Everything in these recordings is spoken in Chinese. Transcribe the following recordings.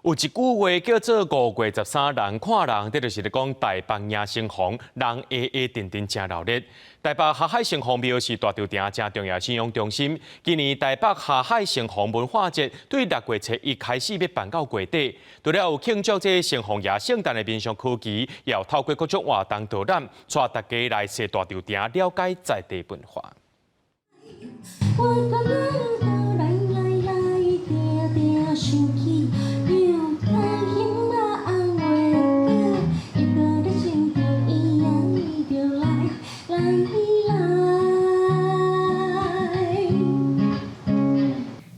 有一句话叫做5月13人看人，这就是咧讲台北迎新红，人定定真热烈。台北下海城隍庙是大稻埕正重要信仰中心。今年台北下海城隍文化节对6月初1开始要办到月底，除了有庆祝这城隍爷圣诞的民俗科技，也有透过各种活动导览，带大家来踅大稻埕，了解在地文化。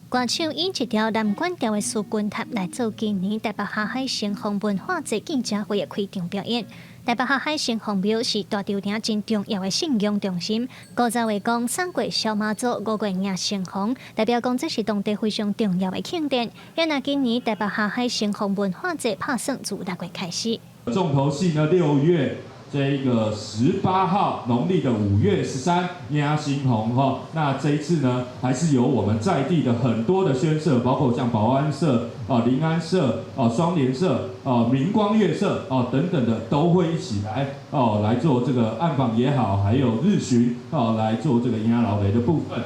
歌手以一条南管调的苏军塔来做今年台北下海城隍文化节记者会的开场表演。台北下海城隍庙是大稻埕真重要的信仰中心。古早话讲3月小妈祖，5月迎新红，代表讲这是当地非常重要的庆典。也拿今年台北下海城隍文化节拍算自6月开始。重头戏呢，6月。这个18号，农历的5月13，迎新红哈。那这一次呢，还是由我们在地的很多的宣社，包括像保安社、临安社、双联社、明光乐社等等的，都会一起来来做这个暗访也好，还有日巡来做这个迎老雷的部分。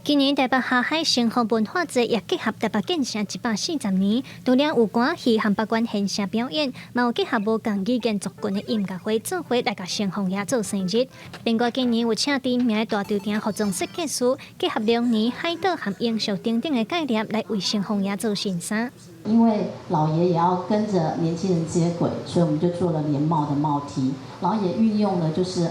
今年台北下海城隍文化节也结合台北建成140年，除了有歌戏和北管现场表演，嘛有结合无共语言族群的音乐会做伙来甲城隍爷做生日。另外，今年有请知名的大稻埕服装设计师，结合龙年海岛和英雄等等的概念来为城隍爷做新衫。因为老爷也要跟着年轻人接轨，所以我们就做了连帽的帽 T， 然后也运用了就是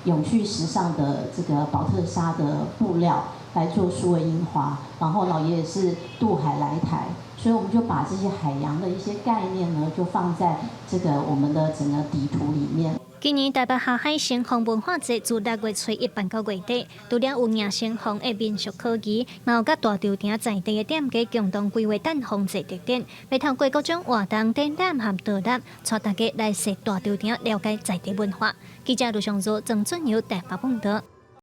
永续时尚的这个宝特纱的布料来做数位樱花，然后老爷也是渡海来台，所以我们就把这些海洋的一些概念呢，就放在这个我们的整个地图里面。今年台北下海城隍文化节自6月初1办到月底，除了有迎新红的民俗科技，嘛有甲大稻埕在地的店家共同规划等风节特点，要透过各种活动展览和导览，带大家来踅大稻埕，了解在地文化。记者卢尚祖、郑俊尧台北报道。